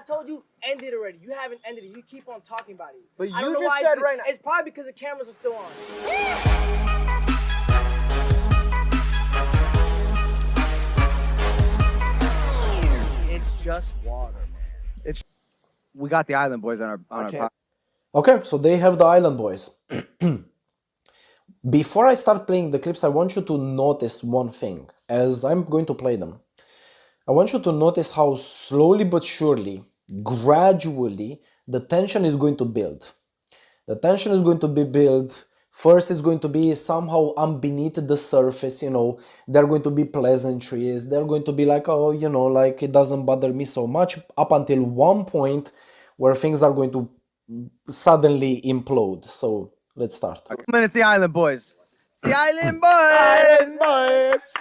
told you, end it already. You haven't ended it. You keep on talking about it. But you just said right now. It's probably because the cameras are still on. It's just water, man. We got the Island Boys on our podcast. Okay, so they have the Island Boys. Before I start playing the clips, I want you to notice one thing as I'm going to play them. I want you to notice how slowly but surely, gradually, the tension is going to build. The tension is going to be built. First, it's going to be somehow beneath the surface, you know. There are going to be pleasantries. They're going to be like, oh, you know, like it doesn't bother me so much, up until one point where things are going to suddenly implode. So let's start. It's the Island Boys. It's the Island Boys. Island Boys.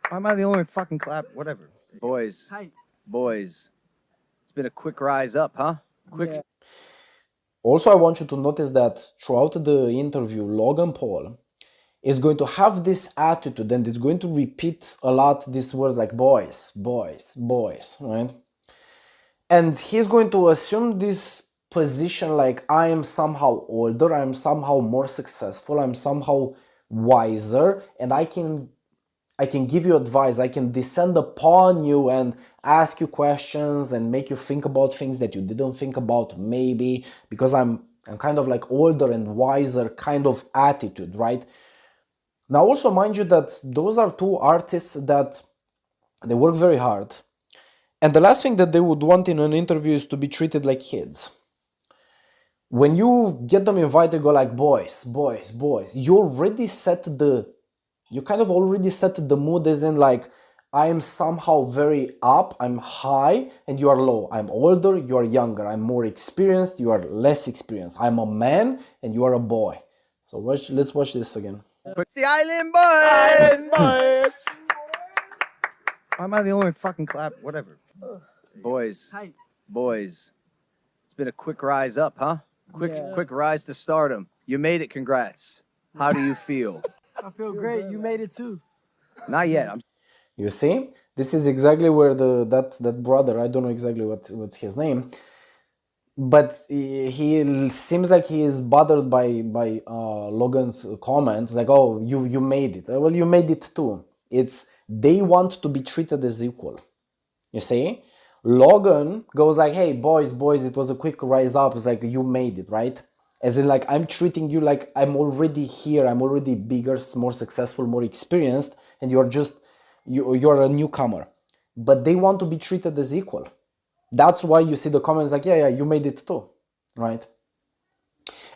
Why am I the only fucking clap? Whatever. Boys. Tight. Boys. It's been a quick rise up, huh? Quick. Yeah. Also, I want you to notice that throughout the interview, Logan Paul is going to have this attitude and it's going to repeat a lot these words like boys, boys, boys, right? And he's going to assume this position like I am somehow older, I'm somehow more successful, I'm somehow wiser, and I can give you advice, I can descend upon you and ask you questions and make you think about things that you didn't think about maybe, because I'm kind of like older and wiser kind of attitude, right? Now also mind you that those are two artists that they work very hard. And the last thing that they would want in an interview is to be treated like kids. When you get them invited, go like boys, boys, boys, you kind of already set the mood as in like, I am somehow very up, I'm high, and you are low. I'm older, you are younger. I'm more experienced, you are less experienced. I'm a man, and you are a boy. So let's watch this again. It's the Island Boys. Island Boys. Why am I the only fucking clap? Whatever. Boys. Tight. Boys. It's been a quick rise up, huh? Quick rise to stardom. You made it, congrats. How do you feel? I feel great. You made it too. Not yet. You see? This is exactly where that brother, I don't know exactly what's his name, but he seems like he is bothered by Logan's comments, like, oh, you made it. Well, you made it too. They want to be treated as equal. You see? Logan goes like, hey, boys, it was a quick rise up. It's like, you made it, right? As in, like, I'm treating you like I'm already here. I'm already bigger, more successful, more experienced, and you're a newcomer. But they want to be treated as equal. That's why you see the comments like, yeah, you made it too, right?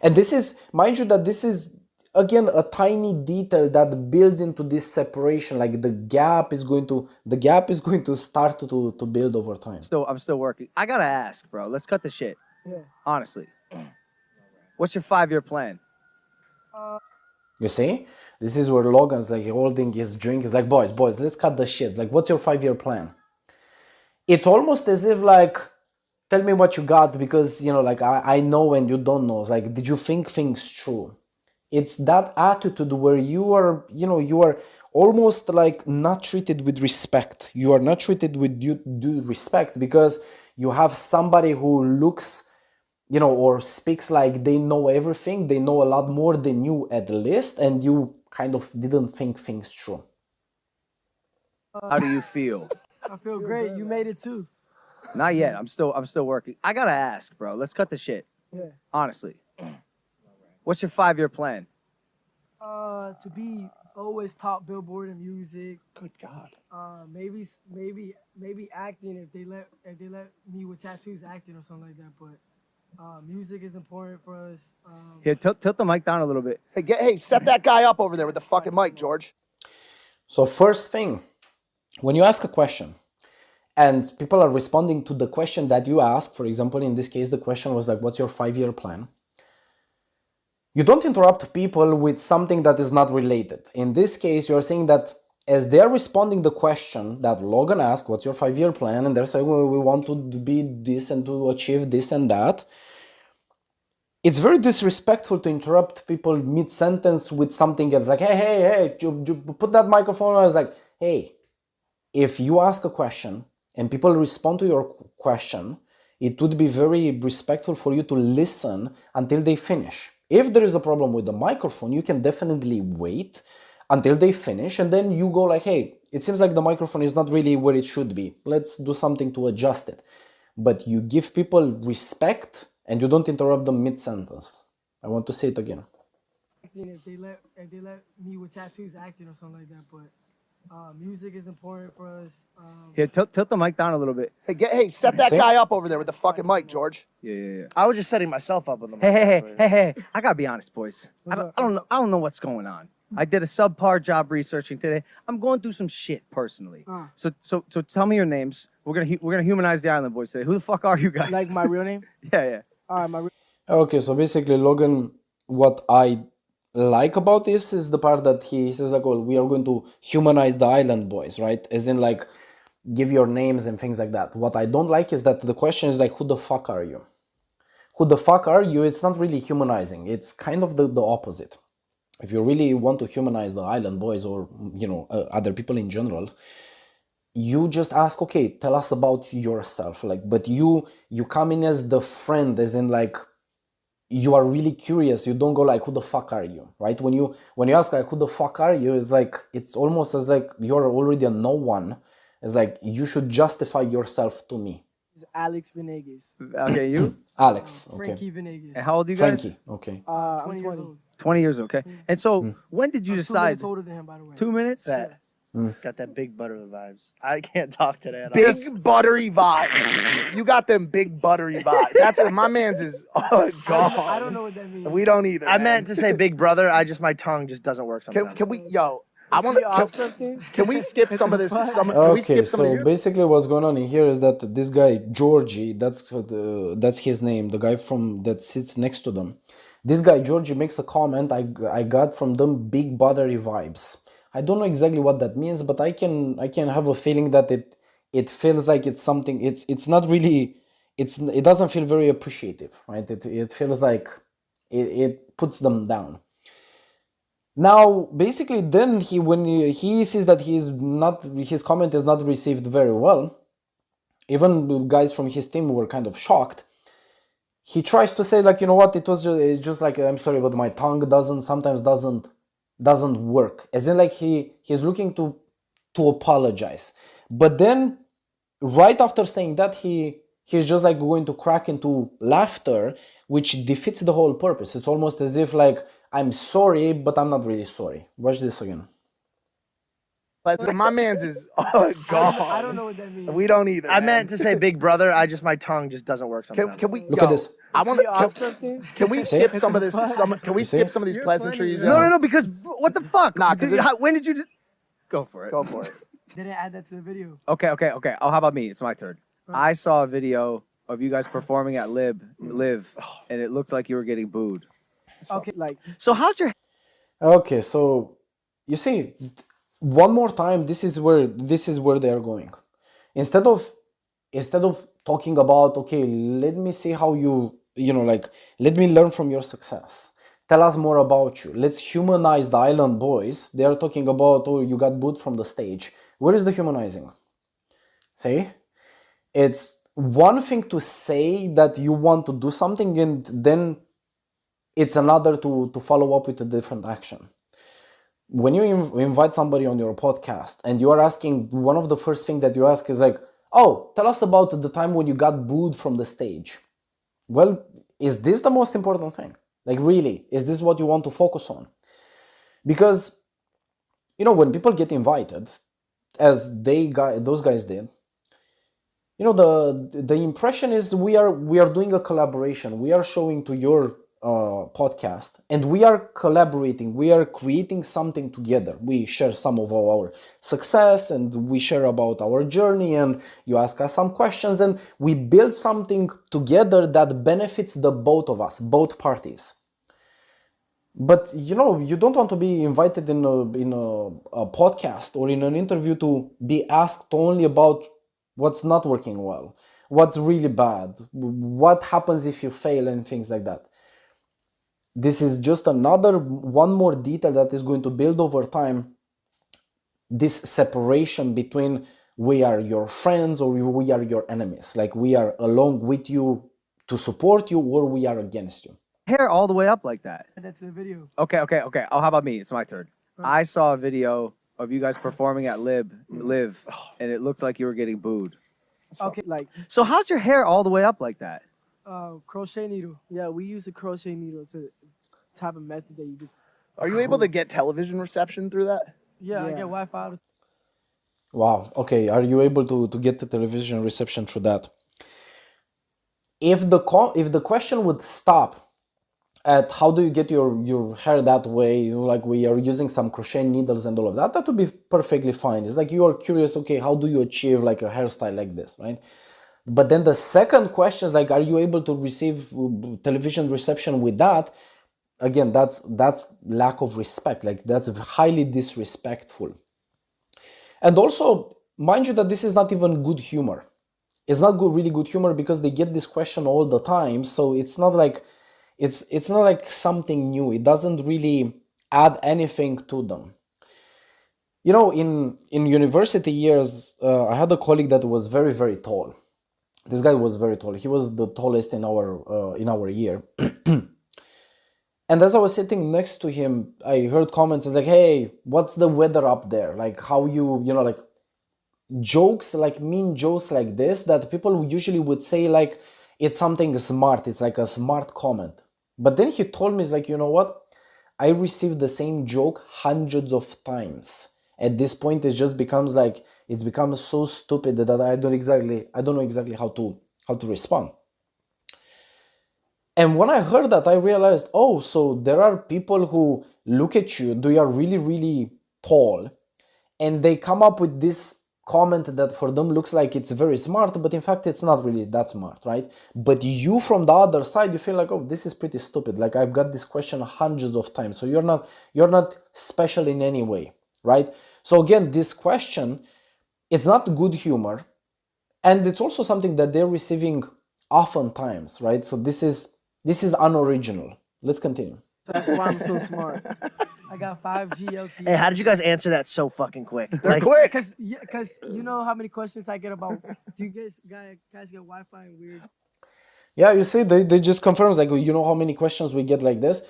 And this is, mind you, that this is, again, a tiny detail that builds into this separation. Like the gap is going to start to build over time. I'm still working. I gotta ask, bro. Let's cut the shit. Yeah. Honestly. What's your 5-year plan? You see? This is where Logan's like holding his drink. He's like, boys, let's cut the shit. It's like, what's your 5-year plan? It's almost as if like, tell me what you got, because, you know, like I know and you don't know. It's like, did you think things through? It's that attitude where you are almost like not treated with respect. You are not treated with due respect because you have somebody who looks, you know, or speaks like they know everything, they know a lot more than you at least, and you kind of didn't think things through. How do you feel? I feel great. You made it too. Not yet. I'm still working. I gotta ask, bro. Let's cut the shit. Yeah. Honestly. What's your 5-year plan? To be always top Billboard in music. Good God. Maybe acting if they let me with tattoos, acting or something like that. But music is important for us. Here, tilt the mic down a little bit. Hey, set that guy up over there with the fucking mic, George. So first thing, when you ask a question and people are responding to the question that you ask, for example, in this case, the question was like, what's your 5-year plan? You don't interrupt people with something that is not related. In this case, you're saying that as they're responding the question that Logan asked, what's your 5-year plan? And they're saying, well, we want to be this and to achieve this and that. It's very disrespectful to interrupt people mid-sentence with something else. Like, hey, you put that microphone on. I was like, hey, if you ask a question and people respond to your question, it would be very respectful for you to listen until they finish. If there is a problem with the microphone, you can definitely wait until they finish, and then you go like, hey, it seems like the microphone is not really where it should be. Let's do something to adjust it. But you give people respect and you don't interrupt them mid-sentence. I want to say it again. If they let me with tattoos acting or something like that, but music is important for us. Here, tilt the mic down a little bit. Hey, set that See? guy up over there with the fucking mic, George. Yeah. I was just setting myself up on the mic. Hey. I gotta be honest, boys. I don't know what's going on. I did a subpar job researching today. I'm going through some shit personally. So tell me your names. We're gonna humanize the Island Boys today. Who the fuck are you guys? Like my real name? Yeah. All right, my real. Okay, so basically, Logan, what I like about this is the part that he says like, well, we are going to humanize the Island Boys, right? As in like, give your names and things like that. What I don't like is that the question is like, who the fuck are you? Who the fuck are you? It's not really humanizing. It's kind of the opposite. If you really want to humanize the Island Boys or, other people in general, you just ask, okay, tell us about yourself. Like, but you come in as the friend, as in like, you are really curious. You don't go like, who the fuck are you, right? When you ask like, who the fuck are you, it's like, it's almost as like you're already a no one. It's like, you should justify yourself to me. It's Alex Venegas. Okay, you? Alex, okay. Frankie Venegas. And how old are you guys? Frankie, okay. I'm 20 years old. 20 years, okay. And so, when did you I'm 2 decide? minutes older than him, by the way. 2 minutes? That got that big butter vibes. I can't talk today at all. Big buttery vibes. You got them big buttery vibes. That's what my man's is. Oh God. I don't know what that means. We don't either. I man. meant to say big brother. My tongue just doesn't work sometimes. Can we, I want to. Can we skip some of this? Can we Okay, skip some of so this? basically what's going on in here is that this guy, Georgie, that's his name, the guy that sits next to them. This guy, Georgie, makes a comment I got from them big buttery vibes. I don't know exactly what that means, but I can have a feeling that it feels like it's something, it's not really, it doesn't feel very appreciative, right? It feels like it puts them down. Now, basically, then when he sees that his comment is not received very well, even the guys from his team were kind of shocked. He tries to say like, you know what, it's just like, I'm sorry, but my tongue sometimes doesn't work. As in like he's looking to apologize. But then right after saying that, he's just like going to crack into laughter, which defeats the whole purpose. It's almost as if like, I'm sorry, but I'm not really sorry. Watch this again. My man's is. Oh God. I don't know what that means. We don't either. I man. meant to say big brother. My tongue just doesn't work sometimes. Can we Look at this. I want something? Can we skip some of this? Can we skip some of these pleasantries? No, because what the fuck? Nah, 'cause when did you just go for it? Go for it. Didn't add that to the video. Okay. Oh, how about me? It's my turn. I saw a video of you guys performing at Live, and it looked like you were getting booed. Okay, like So how's your Okay, so you see, one more time, this is where they are going. Instead of talking about, okay, let me see how let me learn from your success. Tell us more about you. Let's humanize the Island Boys. They are talking about, oh, you got booed from the stage. Where is the humanizing? See? It's one thing to say that you want to do something, and then it's another to follow up with a different action. When you invite somebody on your podcast and you are asking, one of the first things that you ask is like, oh, tell us about the time when you got booed from the stage. Well, is this the most important thing? Like, really, is this what you want to focus on? Because, when people get invited, as those guys did, the impression is we are doing a collaboration. We are showing to your podcast, and we are collaborating. We are creating something together. We share some of our success, and we share about our journey, and you ask us some questions, and we build something together that benefits the both of us, both parties. But you don't want to be invited in a podcast or in an interview to be asked only about what's not working well, what's really bad, what happens if you fail, and things like that. This is just one more detail that is going to build over time this separation between we are your friends or we are your enemies. Like we are along with you to support you or we are against you. Hair all the way up like that. That's the video. Okay. Oh, how about me? It's my turn. I saw a video of you guys performing at Live, and it looked like you were getting booed. Okay, like So how's your hair all the way up like that? crochet needle. Yeah, we use a crochet needle. It's a type of method that you just. Are you able to get television reception through that? Yeah, I get Wi-Fi. Wow. Okay. Are you able to get the television reception through that? If the question would stop at how do you get your hair that way, like we are using some crochet needles and all of that, that would be perfectly fine. It's like you are curious, okay, how do you achieve like a hairstyle like this, right? But then the second question is like, are you able to receive television reception with that? Again, that's lack of respect. Like that's highly disrespectful. And also, mind you that this is not even good humor. It's not really good humor because they get this question all the time. So it's not like it's not like something new. It doesn't really add anything to them. You know, in university years, I had a colleague that was very, very tall. This guy was very tall. He was the tallest in our year. And as I was sitting next to him, I heard comments like, "Hey, what's the weather up there? Like how you know, like jokes, like mean jokes like this that people usually would say like it's something smart. It's like a smart comment." But then he told me, it's like, you know what? I received the same joke hundreds of times. At this point, it just becomes like it's become so stupid that I don't know exactly how to respond. And when I heard that, I realized, oh, so there are people who look at you, they are really, really tall, and they come up with this comment that for them looks like it's very smart, but in fact, it's not really that smart, right? But you from the other side, you feel like, oh, this is pretty stupid. Like I've got this question hundreds of times. So you're not special in any way, right? So again, this question, it's not good humor. And it's also something that they're receiving oftentimes, right? So this is unoriginal. Let's continue. That's why I'm so smart. I got 5G LTE. Hey, how did you guys answer that so fucking quick? Like, quick, cause you know how many questions I get about. Do you guys get Wi-Fi and weird? Yeah, you see, they just confirms like, you know how many questions we get like this.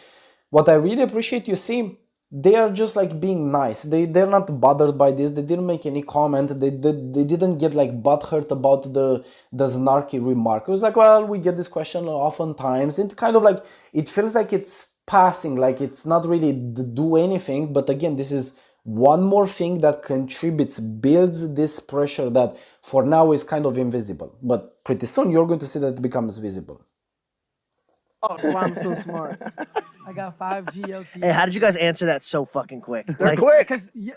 What I really appreciate, you see, they are just like being nice. They're not bothered by this. They didn't make any comment. They didn't get like butthurt about the snarky remark. It was like, well, we get this question oftentimes. It kind of like it feels like it's passing, like it's not really do anything. But again, this is one more thing that contributes, builds this pressure that for now is kind of invisible. But pretty soon you're going to see that it becomes visible. Oh, that's why I'm so smart. I got 5G LTE. Hey, how did you guys answer that so fucking quick? Like, quick, cause you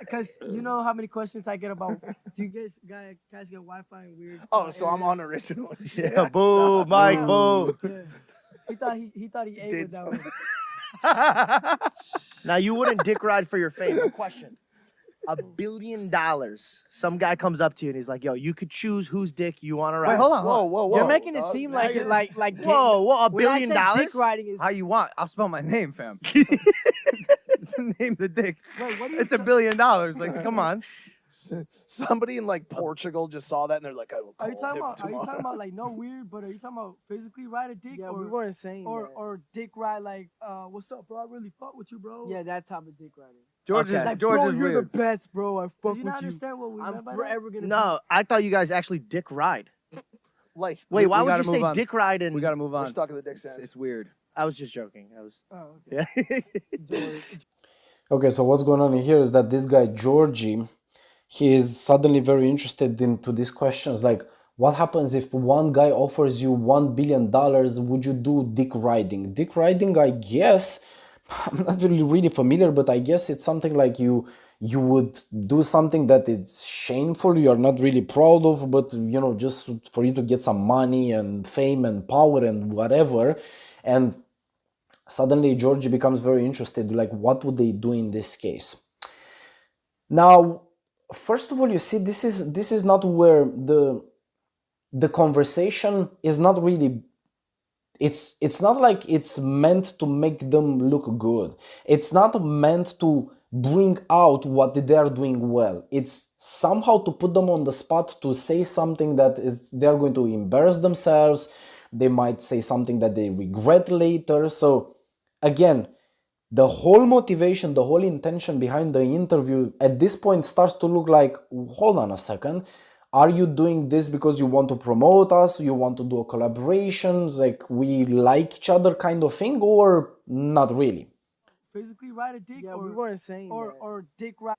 know how many questions I get about. Do you guys get Wi-Fi and weird? Oh, so I'm unoriginal. Yeah, boo, Mike, boo. Yeah. He thought he ate with that one. Now you wouldn't dick ride for your fame. No question. $1 billion. Some guy comes up to you and he's like, "Yo, you could choose whose dick you want to ride." Wait, hold on. Whoa. You're making it seem like it, like. Whoa, $1 billion? Dick riding is. How you want? I'll spell my name, fam. Name the dick. Wait, what are you It's $1 billion. Like, come on. Somebody in like Portugal just saw that and they're like, I will call Are you talking him about? Are you tomorrow. talking about like no weird? But are you talking about physically ride a dick? Yeah, or, we weren't saying or dick ride like, what's up, bro? I really fuck with you, bro. Yeah, that type of dick riding. George Okay. is Like, George bro, is you're weird. the best, bro. I fuck Do you with not you. understand what we I'm meant by forever gonna. No, I thought you guys actually dick ride. Like, Wait, why we would you gotta say move on. dick ride and We gotta move we're on. stuck in the dick It's, sense. it's weird. I was just joking. I was Oh, okay. yeah. Okay, so what's going on here is that this guy, Georgie, he is suddenly very interested into these questions like, what happens if one guy offers you $1 billion? Would you do dick riding? Dick riding, I guess, I'm not really familiar, but I guess it's something like you would do something that it's shameful, you're not really proud of, but you know, just for you to get some money and fame and power and whatever. And suddenly Georgie becomes very interested, like what would they do in this case? Now, first of all, you see, this is not where the conversation is not really, it's not like it's meant to make them look good. It's not meant to bring out what they're doing well. It's somehow to put them on the spot to say something that is they're going to embarrass themselves. They might say something that they regret later. So again, the whole motivation, the whole intention behind the interview at this point starts to look like, hold on a second, are you doing this because you want to promote us, you want to do a collaboration, like we like each other kind of thing, or not really? Physically ride a dick, Yeah, or we weren't saying that. or dick ride.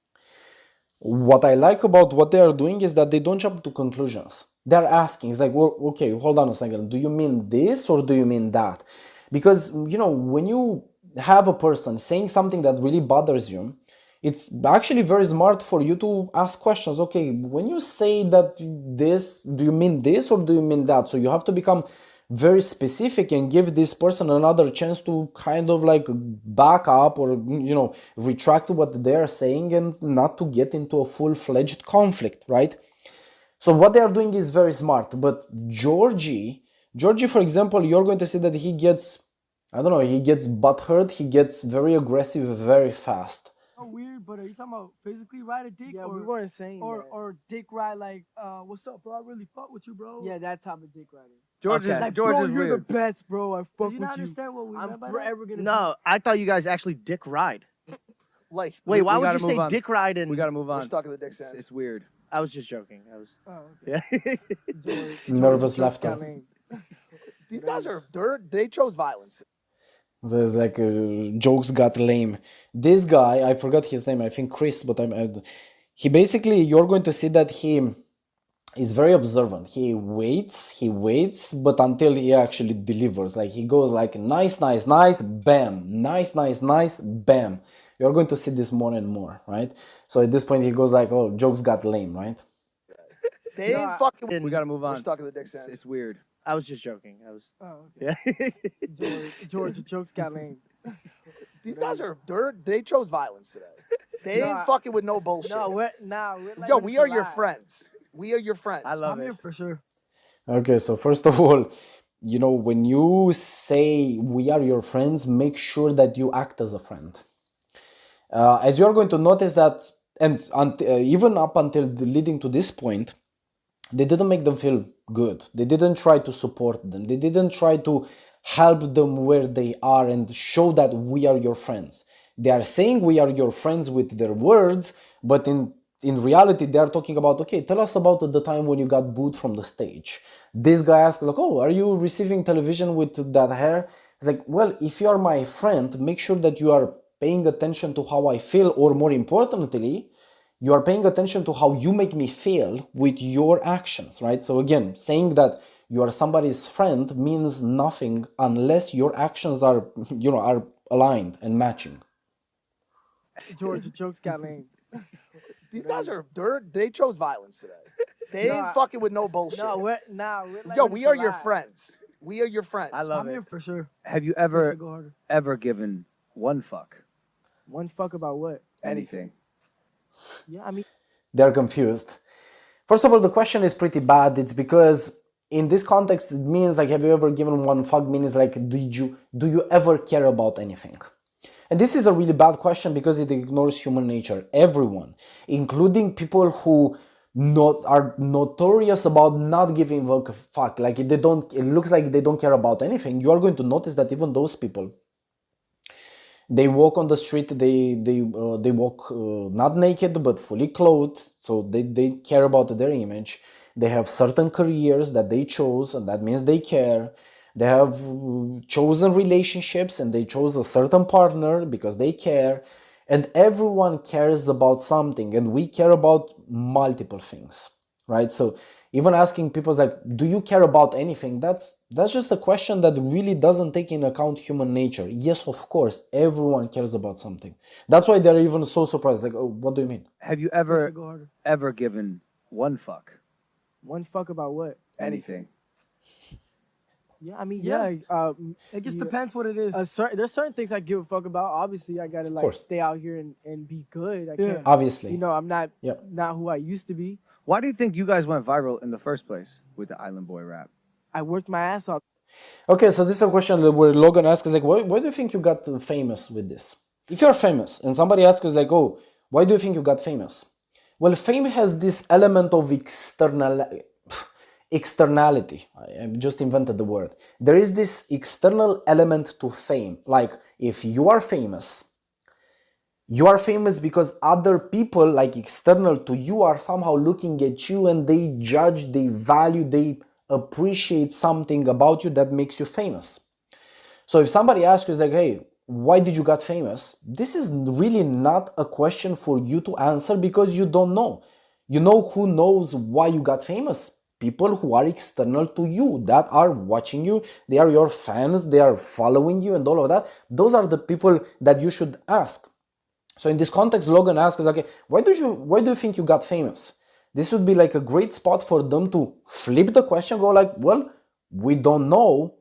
What I like about what they are doing is that they don't jump to conclusions. They're asking, it's like, well, okay, hold on a second, do you mean this or do you mean that? Because, you know, when you have a person saying something that really bothers you, it's actually very smart for you to ask questions. Okay, when you say that this, do you mean this or do you mean that? So you have to become very specific and give this person another chance to kind of like back up or, you know, retract what they're saying and not to get into a full-fledged conflict, right? So what they are doing is very smart. But Georgie, for example, you're going to see that he gets, I don't know, he gets butthurt, he gets very aggressive very fast. Oh, weird, but are you talking about physically ride a dick, Yeah, or we weren't saying that. or dick ride like, what's up, bro? I really fuck with you, bro. Yeah, that type of dick riding. George Okay. is Like, George bro, is you're weird. the best, bro. I fuck Do you with not you. understand what we meant I'm by forever gonna. No, I thought you guys actually dick ride. Like, Wait, why we would gotta you say move on. dick ride and We gotta move we're on. stuck in the dick It's, sense. it's weird. I was just joking. I was Oh, okay. yeah. Nervous George got laughter. lame. These guys they chose violence. There's like jokes got lame. This guy, I forgot his name. I think Chris, but he basically, you're going to see that he is very observant. He waits, but until he actually delivers, like he goes like nice, bam, nice, bam. You're going to see this more and more, right? So at this point, he goes like, oh, jokes got lame, right? They ain't fucking. We gotta move on. We're stuck in the dick It's, sense. it's weird. I was just joking. I was Oh, okay. yeah. George, your jokes got lame. These guys they chose violence today. They No, ain't I- fucking with no bullshit. No, we're like Yo, ready we to are your ride. friends. We are your friends. I love I'm it. here for sure. Okay, so first of all, you know, when you say we are your friends, make sure that you act as a friend. As you're going to notice that, and even up until leading to this point, they didn't make them feel good. They didn't try to support them. They didn't try to help them where they are and show that we are your friends. They are saying we are your friends with their words, but in reality, they are talking about, okay, tell us about the time when you got booed from the stage. This guy asked, like, oh, are you receiving television with that hair? It's like, well, if you are my friend, make sure that you are paying attention to how I feel, or more importantly, you are paying attention to how you make me feel with your actions, right? So again, saying that you are somebody's friend means nothing unless your actions are, you know, are aligned and matching. George, your jokes got lame. These guys they chose violence today. They No, ain't I- fucking with no bullshit. No, we're like Yo, ready we to are your ride. friends. We are your friends. I love I'm it. here for sure. Have you We ever should go harder. ever given one fuck? One fuck about what? Anything. Yeah, I mean, They're confused. First of all, the question is pretty bad. It's because in this context, it means like, have you ever given one fuck? Means like, do you ever care about anything? And this is a really bad question because it ignores human nature. Everyone, including people who are notorious about not giving a fuck, like it looks like they don't care about anything. You are going to notice that even those people, they walk on the street, they walk not naked but fully clothed, so they care about their image. They have certain careers that they chose, and that means they care. They have chosen relationships and they chose a certain partner because they care. And everyone cares about something, and we care about multiple things, right? So even asking people like, do you care about anything? That's just a question that really doesn't take into account human nature. Yes, of course, everyone cares about something. That's why they're even so surprised. Like, oh, what do you mean? Have you We ever should go harder. ever given one fuck? one fuck about what? Anything. Yeah, I mean, Yeah. yeah. It just Yeah. depends what it is. There's certain things I give a fuck about. Obviously, I gotta like course. stay out here and be good. I Yeah. can't. Obviously. You know, I'm not Yep. not who I used to be. Why do you think you guys went viral in the first place with the Island Boy rap? I worked my ass off. Okay, so this is a question where Logan asks, like, why do you think you got famous with this? if you're famous and somebody asks you like, oh, why do you think you got famous? Well, fame has this element of externality. I just invented the word. There is this external element to fame. Like if you are famous because other people, like external to you, are somehow looking at you and they judge, they value, they appreciate something about you that makes you famous. So if somebody asks you like, hey, why did you get famous? This is really not a question for you to answer because you don't know. You know who knows why you got famous? People who are external to you, that are watching you, they are your fans, they are following you and all of that. Those are the people that you should ask. So in this context, Logan asks, okay, why do you think you got famous? This would be like a great spot for them to flip the question, go like, well, we don't know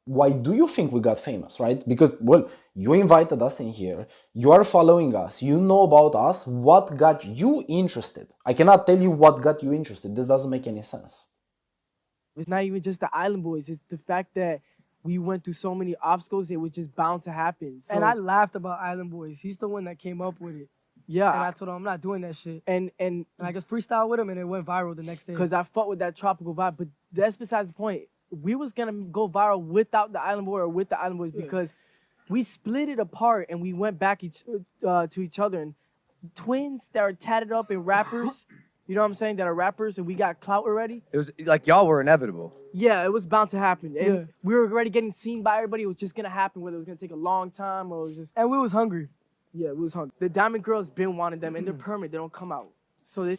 why do you think we got famous, right? Because, well, you invited us in here, you are following us, you know about us, what got you interested? I cannot tell you what got you interested. This doesn't make any sense. It's not even just the Island Boys. It's the fact that we went through so many obstacles, it was just bound to happen. So, And I laughed about Island Boys. He's the one that came up with it. yeah. And I told him I'm not doing that shit. And And I just freestyled with him and it went viral the next day. because I fuck with that tropical vibe, but that's besides the point. We was gonna go viral without the Island Boy or with the Island Boys because we split it apart and we went back to each other. And twins that are tatted up and rappers, you know what I'm saying, that are rappers and we got clout already. It was like y'all were inevitable. Yeah, it was bound to happen. And Yeah. we were already getting seen by everybody. It was just gonna happen, whether it was gonna take a long time or it was just, And we was hungry. yeah, we was hungry. The Diamond Girls been wanting them and they're permanent. They don't come out. So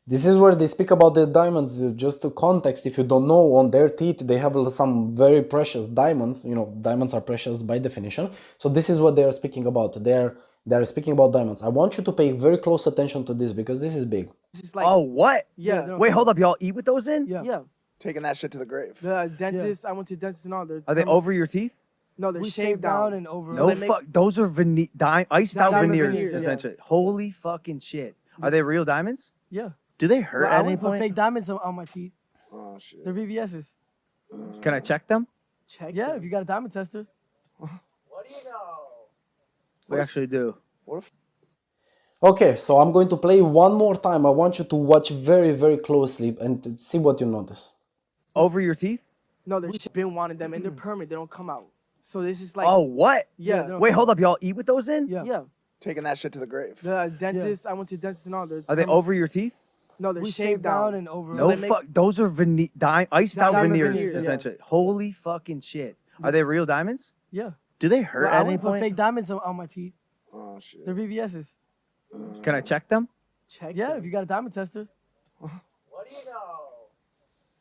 This is where they speak about the diamonds. Just to context, if you don't know, on their teeth they have some very precious diamonds. You know, diamonds are precious by definition. So this is what they are speaking about. They are speaking about diamonds. I want you to pay very close attention to this because this is big. this is like, Oh, what? yeah, Wait, hold up. Y'all eat with those in? Yeah. yeah. Taking that shit to the grave. The dentist, I went to the dentist and all. Are they over your teeth? No, they're We shaved shaved down. down and over. So No, they make- fuck. Those are iced out Diamond veneers, veneers, yeah. essentially. Holy fucking shit. Are they real diamonds? Yeah. Do they hurt But at I any wouldn't put point? fake diamonds on my teeth. Oh shit. They're VVS's. Can I check them? Check Yeah, them. if you got a diamond tester. We actually do. Okay, so I'm going to play one more time. I want you to watch very, very closely and to see what you notice. Over your teeth? No, they're been wanting them and they're permanent. They don't come out. So this is like, Oh, what? yeah, Wait, hold up. Y'all eat with those in? Yeah. yeah. Taking that shit to the grave. The dentist, I went to the dentist and all. Are they over your teeth? No, they're We shaved shaved down. down and over. No, they make- fuck. Those are iced out Diamond veneers, veneers, yeah. essentially. Holy fucking shit. Are they real diamonds? Yeah. Do they hurt But I at any wouldn't put point? fake diamonds on my teeth. Oh shit. They're VVS's. Can I check them? Check Yeah, them. if you got a diamond tester.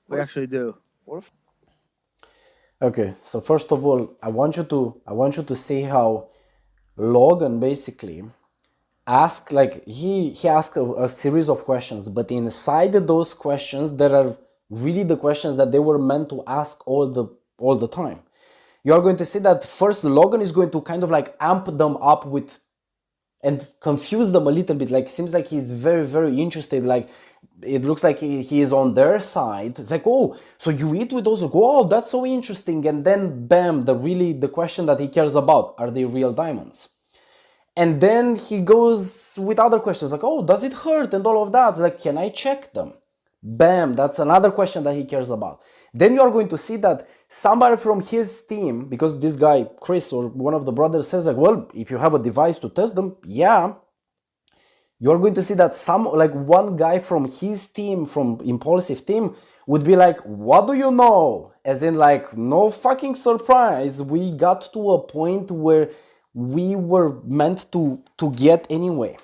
We actually do. Okay, so first of all, I want you to see how Logan basically asked, like he asked a series of questions, but inside those questions there are really the questions that they were meant to ask all the time. You are going to see that first Logan is going to kind of like amp them up with and confuse them a little bit. Like, seems like he's very, very interested. Like, it looks like he is on their side. It's like, oh, so you eat with those? Oh, that's so interesting. And then, bam, the question that he cares about, are they real diamonds? And then he goes with other questions like, oh, does it hurt? And all of that. It's like, can I check them? Bam, that's another question that he cares about. Then you are going to see that somebody from his team, because this guy, Chris, or one of the brothers says like, well, if you have a device to test them, yeah. You're going to see that one guy from his team, from Impaulsive team, would be like, what do you know? As in like, no fucking surprise. We got to a point where we were meant to get anyway.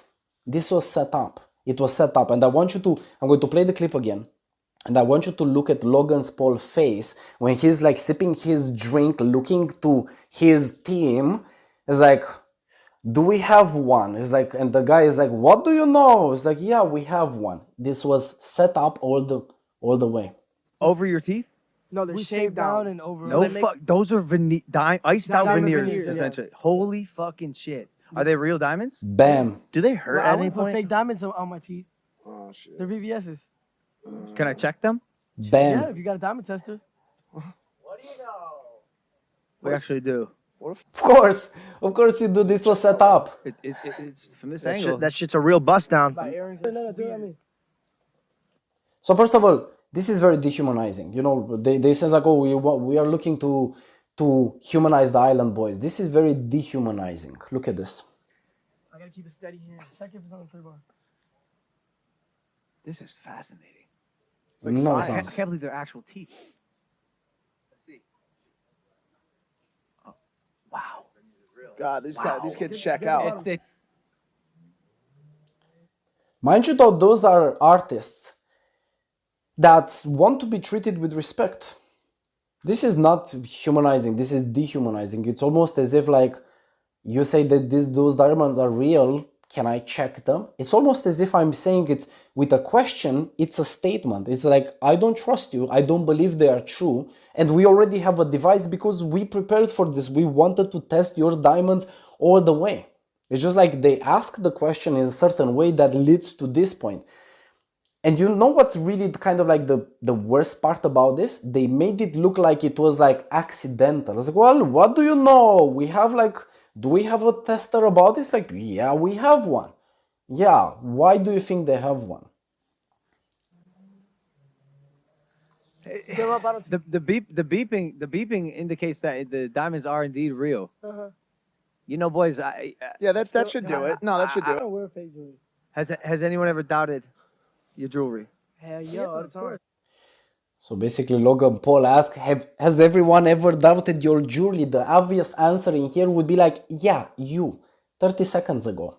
This was set up. It was set up. And I'm going to play the clip again. And I want you to look at Logan Paul's face when he's like sipping his drink, looking to his team. It's like, do we have one? It's like, and the guy is like, what do you know? It's like, yeah, we have one. This was set up all the way. Over your teeth? No, they're We shaved down. and over. No, they make- fuck. Those are iced out Diamond veneers, veneers, yeah. essentially. Holy fucking shit. Are they real diamonds? Bam. Do they hurt But I at any wouldn't put point? fake diamonds on my teeth. Oh shit. They're VVS's. Can I check them? Yeah, Bam. if you got a diamond tester. We actually do. Of course, you do. This was set up. It's from this That, angle. that shit's a real bust down. By earrings. No, do it. I mean, So first of all, this is very dehumanizing. You know, they say like, oh, we are looking to humanize the island boys. This is very dehumanizing. Look at this. I gotta keep a steady hand. Check if it's on the 3 bar. This is fascinating. No, it's I not. can't believe they're actual teeth. Let's see. Oh, wow. God, these kids check out. Mind you, though, those are artists that want to be treated with respect. This is not humanizing. This is dehumanizing. It's almost as if like you say that those diamonds are real. Can I check them? It's almost as if I'm saying it's with a question. It's a statement. It's like, I don't trust you. I don't believe they are true. And we already have a device because we prepared for this. We wanted to test your diamonds all the way. It's just like they ask the question in a certain way that leads to this point. And you know what's really kind of like the worst part about this? They made it look like it was like accidental. It's like, well, what do you know? We have like, do we have a tester about this? Like, yeah, we have one. Yeah, why do you think they have one? The beeping indicates that the diamonds are indeed real. You know, boys, Yeah, that should do it. No, that should do I it. don't wear fake jewelry. has anyone ever doubted your jewelry? Hell yeah, all the time. So basically, Logan Paul asked, has everyone ever doubted your jewelry? The obvious answer in here would be like, yeah, you, 30 seconds ago.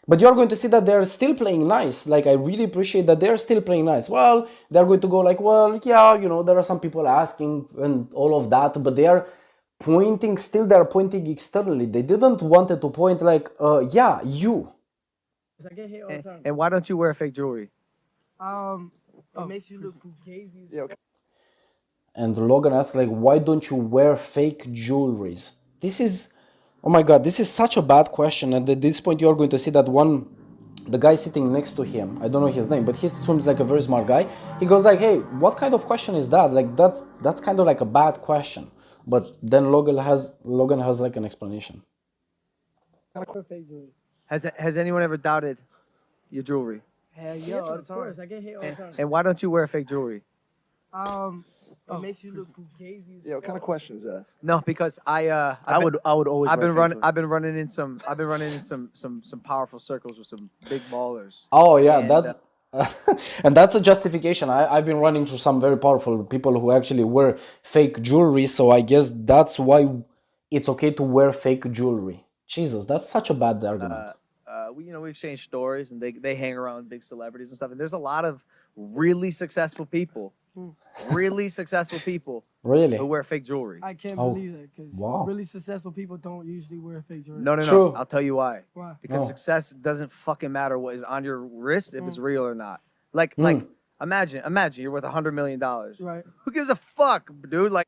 But you're going to see that they're still playing nice. Like, I really appreciate that they're still playing nice. Well, they're going to go like, well, yeah, you know, there are some people asking and all of that, but they are pointing, still they're pointing externally. They didn't want to point like, yeah, you. I get hit all the time. And why don't you wear fake jewelry? It makes you look fugazi. Yeah, okay. And Logan asked like, why don't you wear fake jewelries? This is, oh my God, this is such a bad question. And at this point, you're going to see that the guy sitting next to him, I don't know his name, but he seems like a very smart guy. He goes like, hey, what kind of question is that? Like, that's kind of like a bad question. But then Logan has like an explanation. Fake jewelry. Has anyone ever doubted your jewelry? Hell yeah, all the Of course, time. I get hit all the time. And why don't you wear fake jewelry? It makes you look fugazi. Yeah, what kind of question is that? No, because I would always. I've wear been fake running. jewelry. I've been running in some powerful circles with some big ballers. Oh yeah, And, that's and that's a justification. I've been running through some very powerful people who actually wear fake jewelry, so I guess that's why it's okay to wear fake jewelry. Jesus, that's such a bad argument. We exchange stories, and they hang around with big celebrities and stuff. And there's a lot of really successful people, Really? who wear fake jewelry. I can't Oh, believe that because wow. really successful people don't usually wear fake jewelry. No. True. I'll tell you why. Why? Because No. success doesn't fucking matter what is on your wrist if it's real or not. Like imagine you're worth $100 million. Right. Who gives a fuck, dude? Like,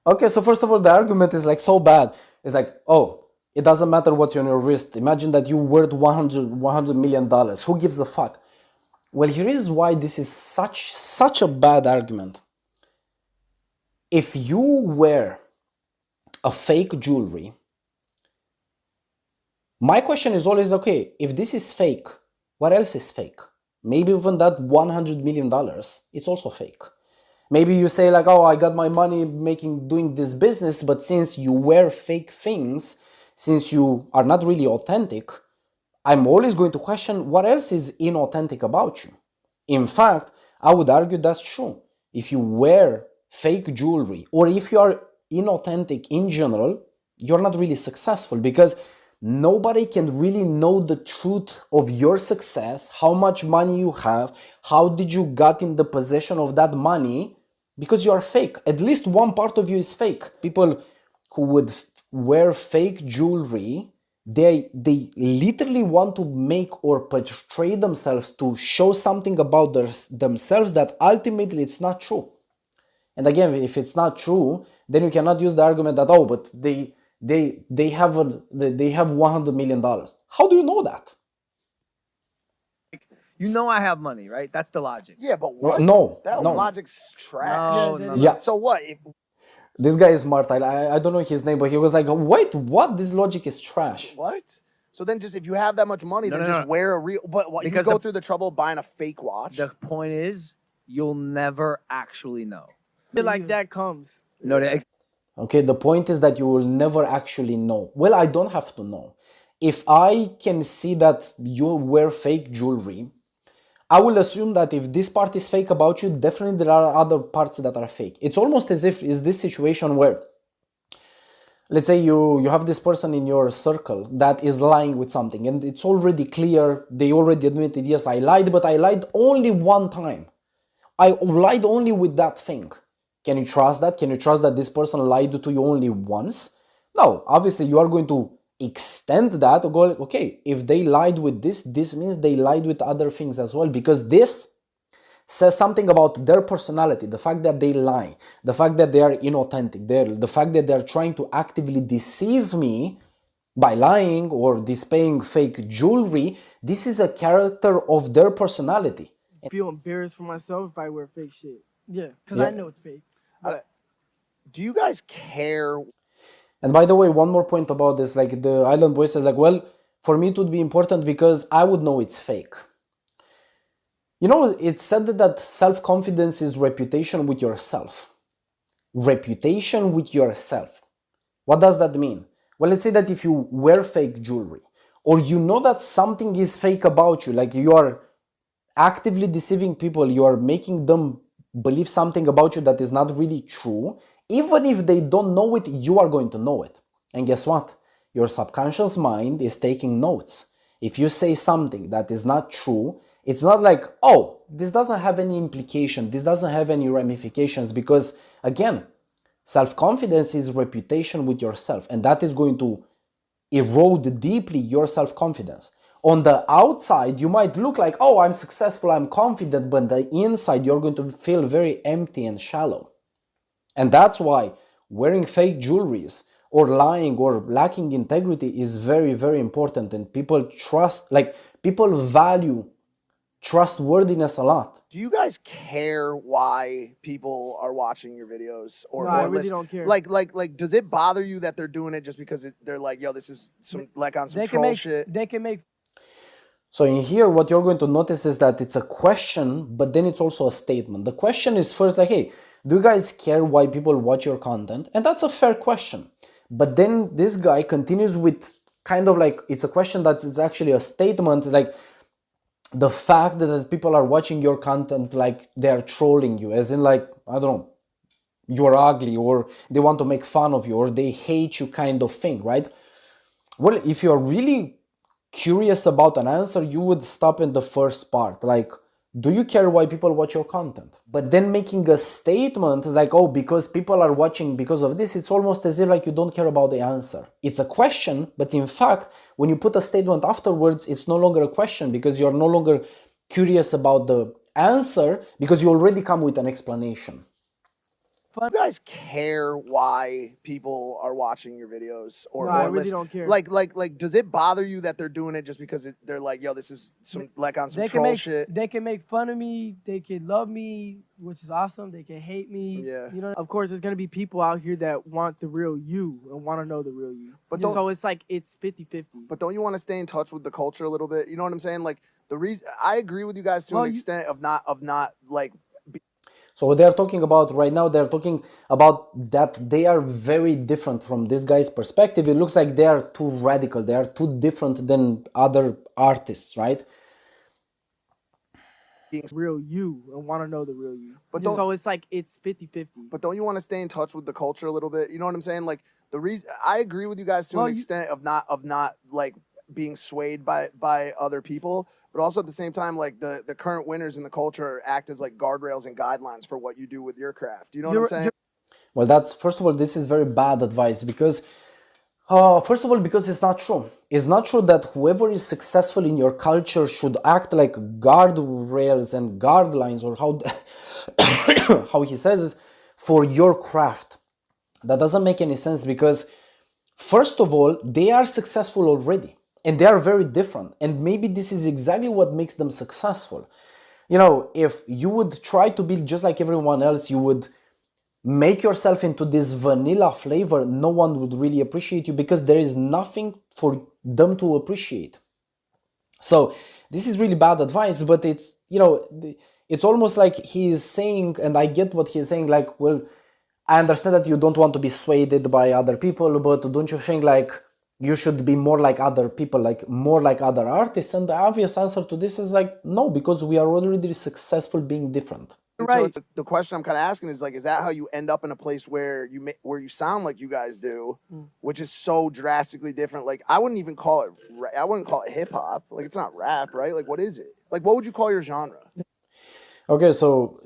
Okay, so first of all, the argument is like so bad. It's like, oh, it doesn't matter what's on your wrist. Imagine that you worth $100 million. Who gives a fuck? Well, here is why this is such a bad argument. If you wear a fake jewelry, my question is always, okay, if this is fake, what else is fake? Maybe even that $100 million, it's also fake. Maybe you say like, oh, I got my money doing this business, but since you wear fake things, since you are not really authentic, I'm always going to question what else is inauthentic about you. In fact, I would argue that's true. If you wear fake jewelry, or if you are inauthentic in general, you're not really successful, because nobody can really know the truth of your success, how much money you have, how did you got in the possession of that money, because you are fake. At least one part of you is fake. People who would wear fake jewelry, they literally want to make or portray themselves to show something about themselves that ultimately it's not true. And again, if it's not true, then you cannot use the argument that, oh, but they have $100 million. How do you know that? I have money, right? That's the logic. Yeah, but what? No, That no. logic's trash. No. Yeah. So what? This guy is smart. I don't know his name, but he was like, wait, what? This logic is trash. What? So then just if you have that much money, then just wear a real. But what, you Because go through the trouble of buying a fake watch. The point is, you'll never actually know. Shit like that comes. No, Okay, the point is that you will never actually know. Well, I don't have to know. If I can see that you wear fake jewelry, I will assume that if this part is fake about you, definitely there are other parts that are fake. It's almost as if is this situation where, let's say you have this person in your circle that is lying with something and it's already clear, they already admitted, yes, I lied, but I lied only one time. I lied only with that thing. Can you trust that? Can you trust that this person lied to you only once? No, obviously you are going to extend that or go, okay, if they lied with this, this means they lied with other things as well, because this says something about their personality, the fact that they lie, the fact that they are inauthentic, the fact that they're trying to actively deceive me by lying or displaying fake jewelry. This is a character of their personality. I feel embarrassed for myself if I wear fake shit. Yeah, because Yeah. I know it's fake. But Do you guys care? And by the way, one more point about this, like the Island Boy says, like, well, for me it would be important because I would know it's fake. You know, it's said that self-confidence is reputation with yourself. Reputation with yourself. What does that mean? Well, let's say that if you wear fake jewelry, or you know that something is fake about you, like you are actively deceiving people, you are making them believe something about you that is not really true, even if they don't know it, you are going to know it. And guess what? Your subconscious mind is taking notes. If you say something that is not true, it's not like, oh, this doesn't have any implication, this doesn't have any ramifications, because again, self-confidence is reputation with yourself, and that is going to erode deeply your self-confidence. On the outside, you might look like, oh, I'm successful, I'm confident, but on the inside, you're going to feel very empty and shallow. And that's why wearing fake jewelries or lying or lacking integrity is very, very important. And people trust, like, people value trustworthiness a lot. Do you guys care why people are watching your videos or No, I really listen? don't care. Like, does it bother you that they're doing it just because they're like, yo, this is some like on some troll shit? They can make. So in here, what you're going to notice is that it's a question, but then it's also a statement. The question is first like, hey, do you guys care why people watch your content? And that's a fair question. But then this guy continues with kind of like, it's a question that is actually a statement, like the fact that people are watching your content like they are trolling you, as in like, I don't know, you're ugly, or they want to make fun of you, or they hate you kind of thing, right? Well, if you're really curious about an answer, you would stop in the first part, like, do you care why people watch your content? But then making a statement like, oh, because people are watching because of this, it's almost as if like you don't care about the answer. It's a question, but in fact, when you put a statement afterwards, it's no longer a question, because you're no longer curious about the answer, because you already come with an explanation. Do you guys care why people are watching your videos or No, I really listen? don't care. Like, does it bother you that they're doing it just because they're like, yo, this is some like on some They can troll make. shit? They can make fun of me. They can love me, which is awesome. They can hate me. Yeah. You know. Of course, there's gonna be people out here that want the real you and want to know the real you. But So it's like it's 50-50. But don't you want to stay in touch with the culture a little bit? You know what I'm saying? Like the reason I agree with you guys to an extent of not like. So what they're talking about right now, they're talking about that they are very different from this guy's perspective. It looks like they are too radical. They are too different than other artists, right? Real you and want to know the real you. But So it's like it's 50-50. But don't you want to stay in touch with the culture a little bit? You know what I'm saying? Like the reason I agree with you guys to an extent of not like being swayed by other people, but also at the same time, like the current winners in the culture act as like guardrails and guidelines for what you do with your craft. You know what I'm saying? Well, that's, first of all, this is very bad advice, because first of all, because it's not true. It's not true that whoever is successful in your culture should act like guardrails and guidelines, or how how he says it, for your craft. That doesn't make any sense, because first of all, they are successful already, and they are very different, and maybe this is exactly what makes them successful. You know, if you would try to be just like everyone else, you would make yourself into this vanilla flavor, no one would really appreciate you because there is nothing for them to appreciate. So this is really bad advice, but it's, it's almost like he's saying, and I get what he's saying, like, well, I understand that you don't want to be swayed by other people, but don't you think like you should be more like other people, like more like other artists? And the obvious answer to this is like, no, because we are already successful being different. Right. So the question I'm kind of asking is like, is that how you end up in a place where you sound like you guys do, which is so drastically different? Like, I wouldn't even call it. I wouldn't call it hip hop. Like, it's not rap, right? Like, what is it? Like, what would you call your genre? Okay, so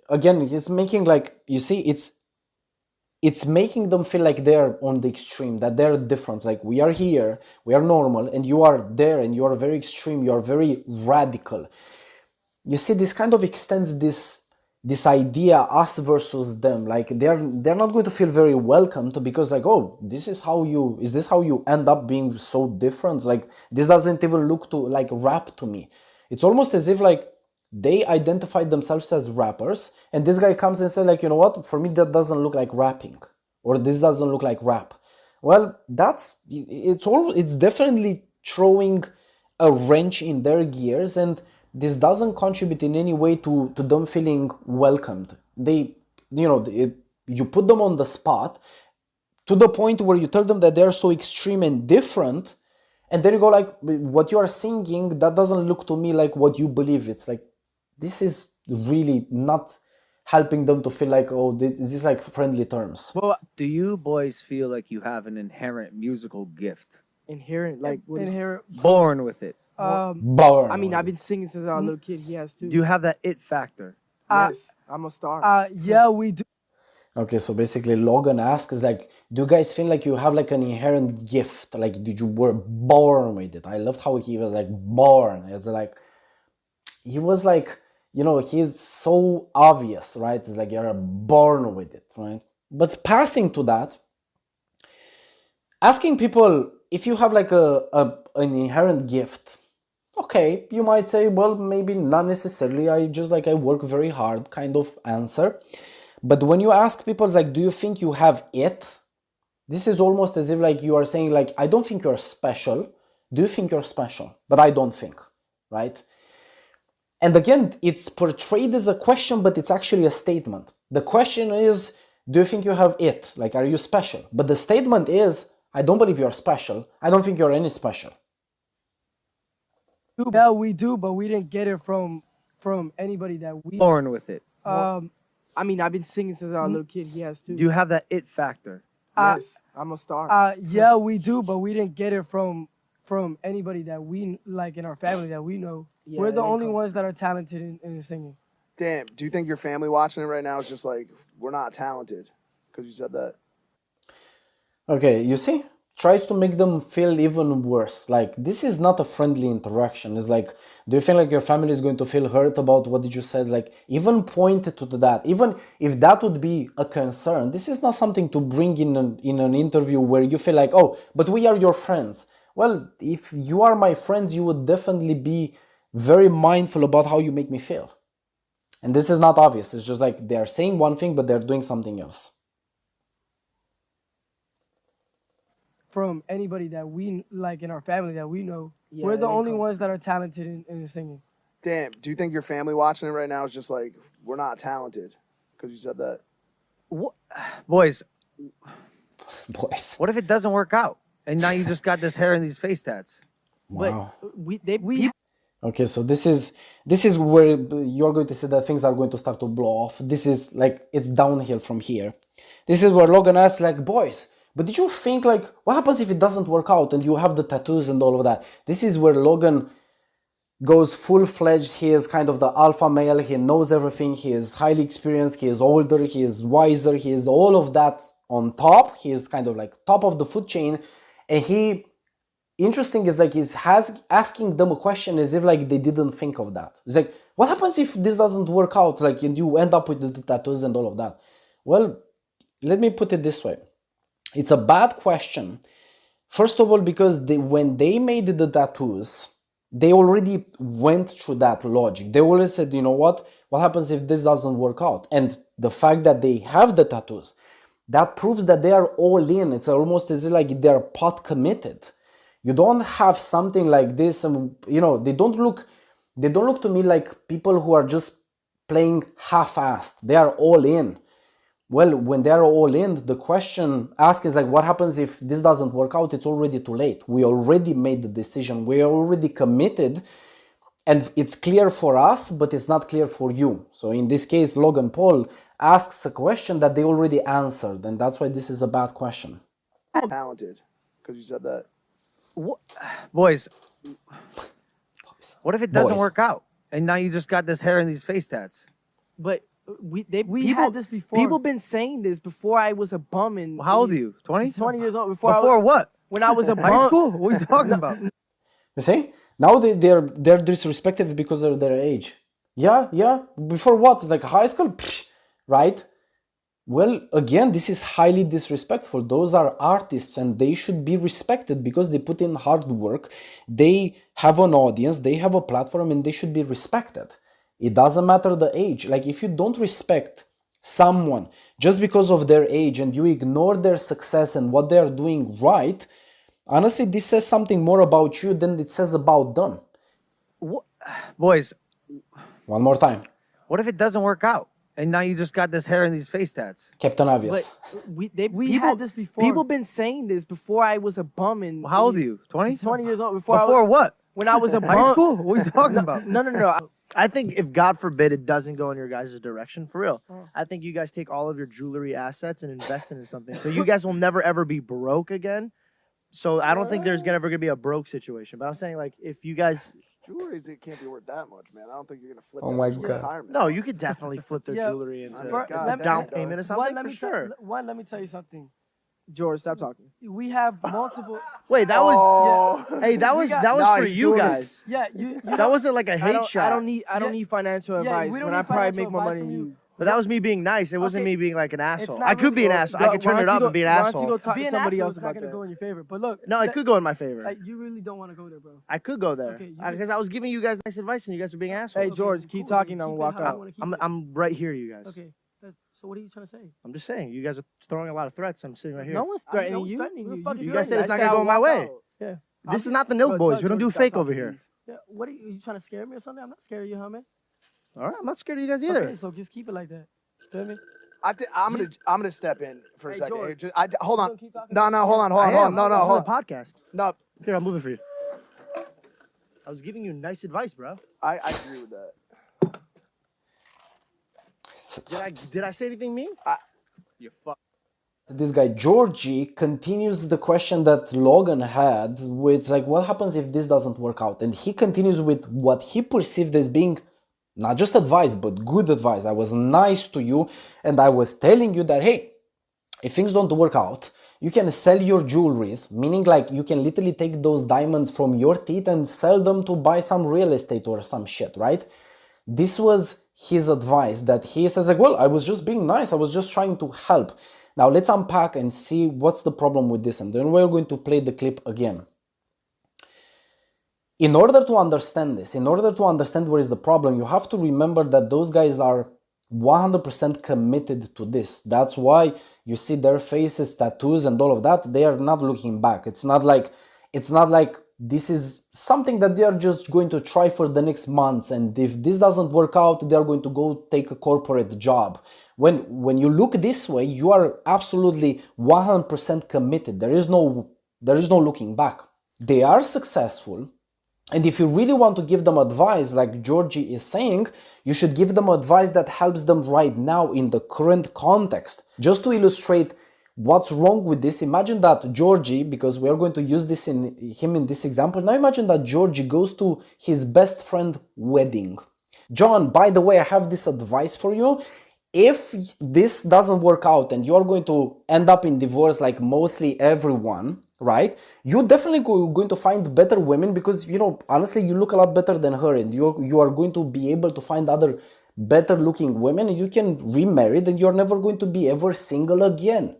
again, he's making like, you see, it's making them feel like they're on the extreme, that they're different. Like, we are here, we are normal, and you are there, and you are very extreme, you are very radical. You see, this kind of extends this idea, us versus them. Like, they're not going to feel very welcomed because like, oh, is this how you end up being so different? Like, this doesn't even look to like rap to me. It's almost as if like they identified themselves as rappers, and this guy comes and says like, you know what, for me that doesn't look like rapping, or this doesn't look like rap. Well, it's definitely throwing a wrench in their gears, and this doesn't contribute in any way to them feeling welcomed. You put them on the spot to the point where you tell them that they're so extreme and different, and then you go like, what you are singing, that doesn't look to me like what you believe. It's like, this is really not helping them to feel like, oh, this is like friendly terms. Well, do you boys feel like you have an inherent musical gift? Inherent, like Born with it? Born. I mean, I've been singing since I was a little kid. He has too. Do you have that it factor? Yes, I'm a star. Yeah, we do. Okay, so basically Logan asks is like, do you guys feel like you have like an inherent gift? Like, did you were born with it? I loved how he was like born. It's like, he was like, he's so obvious, right? It's like you're born with it, right? But passing to that, asking people if you have like an inherent gift, okay, you might say, well, maybe not necessarily. I work very hard kind of answer. But when you ask people like, do you think you have it? This is almost as if like you are saying like, I don't think you're special. Do you think you're special? But I don't think, right? And again, it's portrayed as a question, but it's actually a statement. The question is, do you think you have it? Like, are you special? But the statement is, I don't believe you're special. I don't think you're any special. Yeah, we do, but we didn't get it from anybody that we Born with it? I mean, I've been singing since I was a little kid. He has too. Do you have that it factor? Yes, I'm a star. Yeah, we do, but we didn't get it from anybody that we like in our family that we know. Yeah, We're the only ones that are talented in singing. Damn, do you think your family watching it right now is just like, we're not talented because you said that? Okay, you see? Tries to make them feel even worse. Like, this is not a friendly interaction. It's like, do you feel like your family is going to feel hurt about what did you said? Like, even point to that. Even if that would be a concern, this is not something to bring in an interview where you feel like, oh, but we are your friends. Well, if you are my friends, you would definitely be very mindful about how you make me feel. And this is not obvious. It's just like they're saying one thing, but they're doing something else. From anybody that we like in our family that we know. Yeah, We're the only ones that are talented in singing. Damn, do you think your family watching it right now is just like, we're not talented because you said that? Boys, Boys. what if it doesn't work out? And now you just got this hair and these face tats. Wow. But we Okay, so this is where you're going to see that things are going to start to blow off. This is like, it's downhill from here. This is where Logan asks like, boys, but did you think like, what happens if it doesn't work out and you have the tattoos and all of that? This is where Logan goes full-fledged. He is kind of the alpha male. He knows everything. He is highly experienced. He is older. He is wiser. He is all of that on top. He is kind of like top of the food chain. And interesting is like he's asking them a question as if like they didn't think of that. It's like, what happens if this doesn't work out? Like, and you end up with the tattoos and all of that. Well, let me put it this way. It's a bad question. First of all, because when they made the tattoos, they already went through that logic. They always said, you know what what happens if this doesn't work out? And the fact that they have the tattoos, that proves that they are all in. It's almost as if like they're pot committed. You don't have something like this, and you know, they don't look to me like people who are just playing half-assed. They are all in. Well, when they are all in, the question asked is like, what happens if this doesn't work out? It's already too late. We already made the decision. We are already committed, and it's clear for us, but it's not clear for you. So in this case, Logan Paul asks a question that they already answered, and that's why this is a bad question. Talented, because you said that. Boys, what if it doesn't Boys. work out? And now you just got this hair and these face tats. But we people, had this before. People been saying this before I was a bum. And How old are you? 20? 20 years old. Before What? when I was a bum. High school? What are you talking about? You see? Now they're disrespected because of their age. Yeah. Before what? It's like high school? Psh, right? Well, again, this is highly disrespectful. Those are artists and they should be respected because they put in hard work. They have an audience, they have a platform, and they should be respected. It doesn't matter the age. Like, if you don't respect someone just because of their age and you ignore their success and what they are doing right, honestly, this says something more about you than it says about them. Boys, One more time. what if it doesn't work out? And now you just got this hair and these face tats. Captain Obvious. But We people, had this before. People been saying this before I was a bum. And How old are you? 20? 20 years old. Before what? When I was a bum. High school? What are you talking about? No. I think if God forbid it doesn't go in your guys' direction, for real, I think you guys take all of your jewelry assets and invest into something. So you guys will never ever be broke again. So I don't think there's ever gonna be a broke situation. But I'm saying, like, if you guys, Jewelry, it can't be worth that much, man. I don't think you're gonna flip Oh that my for God. retirement. no, you could definitely flip their Yeah. jewelry into God a damn, down dog. payment or One, something let for me sure. let me tell you something. George, stop talking. We have multiple. Wait, that was Oh. hey, that was Nah, for he's you doing it. guys. Yeah, you That wasn't like a I hate don't, shot. I don't Yeah. need financial Yeah, advice we don't when I need probably financial make more advice money from than you. But that was me being nice. It wasn't Okay. me being like an asshole. not I could be an really- asshole. I could turn it up and be an Why don't you asshole. go talk to Being somebody asshole else is not about gonna that? go in your favor. But look, No, it could go in my favor. Like, you really don't want to go there, bro. I could go there Okay, you because I was giving you guys nice advice and you guys were being assholes. Hey, George, then keep cool, talking. then I'm keep gonna it walk how you out. wanna keep it. I'm right here, you guys. Okay. So what are you trying to say? I'm just saying, you guys are throwing a lot of threats. I'm sitting right here. No one's threatening one's you. threatening Who the you. fuck You is You guys said threatening it's not I gonna go I'll my walk way. out. Yeah. This is not the Nil Boys. We don't do stop fake talking, over here. please. Yeah. What are you trying to scare me or something? I'm not scared of you, huh, man? All right, I'm not scared of you guys either. Okay, so just keep it like that. Feel me? I'm gonna step in for a Hey, second. George. Hold You on. gonna keep talking? No, hold on. I am. No, This is hold a on. podcast. No, Here, I'll move it for you. I was giving you nice advice, bro. I agree with that. Did I say anything mean? You fuck. This guy Georgie continues the question that Logan had with like, what happens if this doesn't work out? And he continues with what he perceived as being not just advice, but good advice. I was nice to you and I was telling you that, hey, if things don't work out, you can sell your jewelries, meaning like you can literally take those diamonds from your teeth and sell them to buy some real estate or some shit, right? This was his advice that he says like, well, I was just being nice. I was just trying to help. Now let's unpack and see what's the problem with this. And then we're going to play the clip again. In order to understand this, in order to understand where is the problem, you have to remember that those guys are 100% committed to this. That's why you see their faces, tattoos and all of that. They are not looking back. It's not like this is something that they are just going to try for the next months, and if this doesn't work out, they are going to go take a corporate job. When you look this way, you are absolutely 100% committed. There is no looking back. They are successful. And if you really want to give them advice, like Georgie is saying, you should give them advice that helps them right now in the current context. Just to illustrate what's wrong with this, imagine that Georgie, because we are going to use this in this example, now imagine that Georgie goes to his best friend's wedding. John, by the way, I have this advice for you. If this doesn't work out and you're going to end up in divorce like mostly everyone, right? You're definitely going to find better women because, you know, honestly, you look a lot better than her, and you are going to be able to find other better looking women, and you can remarry, and you're never going to be ever single again,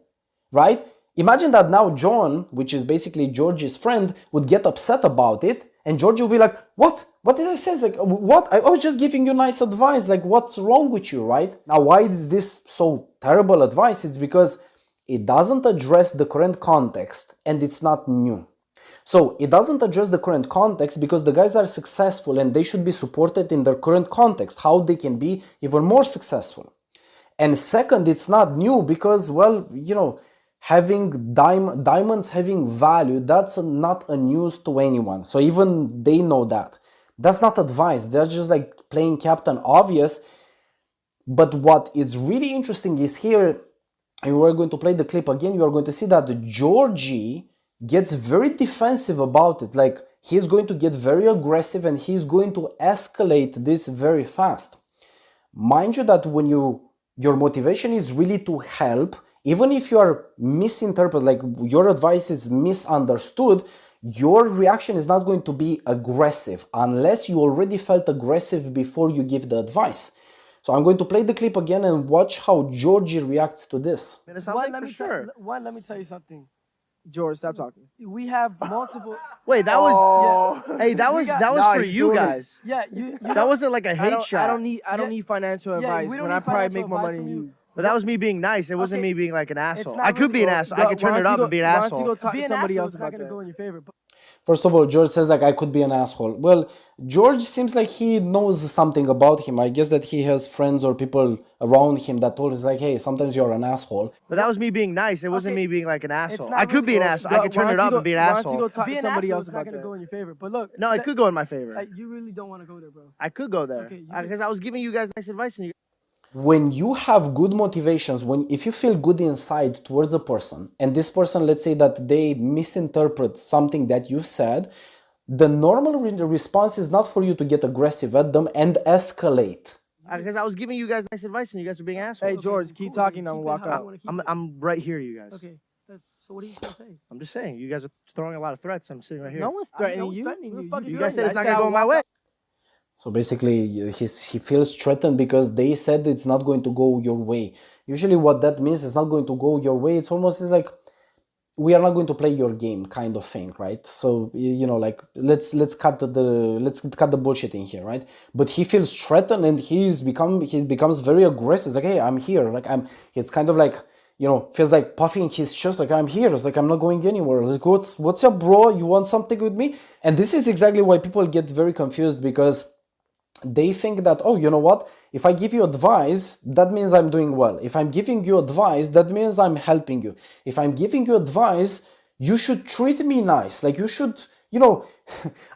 right? Imagine that now John, which is basically Georgie's friend, would get upset about it And Georgie will be like, what? What did I say? Like, what? I was just giving you nice advice. Like, what's wrong with you, right? Now, why is this so terrible advice? It's because it doesn't address the current context and it's not new. So it doesn't address the current context because the guys are successful and they should be supported in their current context, how they can be even more successful. And second, it's not new because, well, you know, having diamonds having value, that's not a news to anyone. So even they know that. That's not advice. They're just like playing Captain Obvious. But what is really interesting is here, and we're going to play the clip again, you are going to see that Georgie gets very defensive about it. Like, he's going to get very aggressive and he's going to escalate this very fast. Mind you that when your motivation is really to help, even if you are misinterpreted, like your advice is misunderstood, your reaction is not going to be aggressive unless you already felt aggressive before you give the advice. So I'm going to play the clip again and watch how Georgie reacts to this. Let me tell you something. George, stop talking. We have multiple. Wait, that was hey, that was Nah, for he's you doing it. guys. Yeah, you That wasn't like a hate shot. I don't need financial advice we don't when I need probably financial make more advice money from than you. you. But that was me being nice. It wasn't Okay. me being like an asshole. not I could be an really- asshole. I could turn it up and be an Why don't you asshole. go talk to Being somebody asshole else is not about gonna that? go in your favor. But First of all, George says like I could be an asshole. Well, George seems like he knows something about him. I guess that he has friends or people around him that told us like, hey, sometimes you're an asshole. But that was me being nice. It wasn't Okay. me being like an asshole. not I could be an really- asshole. I could turn it up and be an Why don't you asshole. go talk to being somebody asshole else is not about gonna that? go in your favor. But look, No, it could go in my favor. like, you really don't want to go there, bro. I could go there. Okay, you- Because I was giving you guys nice advice and you When you have good motivations, if you feel good inside towards a person, and this person, let's say that they misinterpret something that you've said, the normal response is not for you to get aggressive at them and escalate. because I was giving you guys nice advice and you guys were being assholes. Hey, George, keep talking. I'm gonna walk out. I'm right here, you guys. Okay. So what are you trying to say? I'm just saying, you guys are throwing a lot of threats. I'm sitting right here. No one's threatening you. threatening Who the you. fuck You is You guys said threatening? it's I not gonna I'll go my walk way. out. So basically, he feels threatened because they said it's not going to go your way. Usually what that means is not going to go your way. It's almost like we are not going to play your game kind of thing, right? So, you know, like let's cut the bullshit in here, right? But he feels threatened and he becomes very aggressive. It's like, hey, I'm here. It's kind of like, you know, feels like puffing his chest, like I'm here. It's like I'm not going anywhere. Like, what's up, bro? You want something with me? And this is exactly why people get very confused, because they think that, oh, you know what? If I give you advice, that means I'm doing well. If I'm giving you advice, that means I'm helping you. If I'm giving you advice, you should treat me nice. Like you should, you know,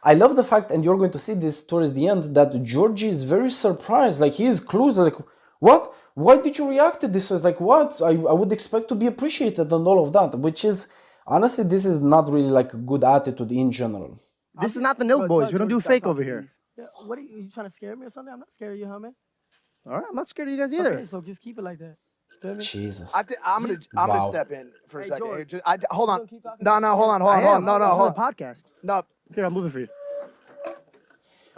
I love the fact, and you're going to see this towards the end, that Georgie is very surprised. Like he is clueless. Like, what? Why did you react to this? So it's like, what? I would expect to be appreciated and all of that, which is, honestly, this is not really like a good attitude in general. This is not the Milk Boys. We don't do fake over here. Yeah, what are you trying to scare me or something? I'm not scared of you, huh, man? All right, I'm not scared of you guys either. Okay, so just keep it like that. Feel me? Jesus. I'm gonna Wow. step in for a Hey, second. George. Hold on. Don't keep talking. No, hold on. I am. No, This is hold a on. podcast. No, Here, I'm moving for you.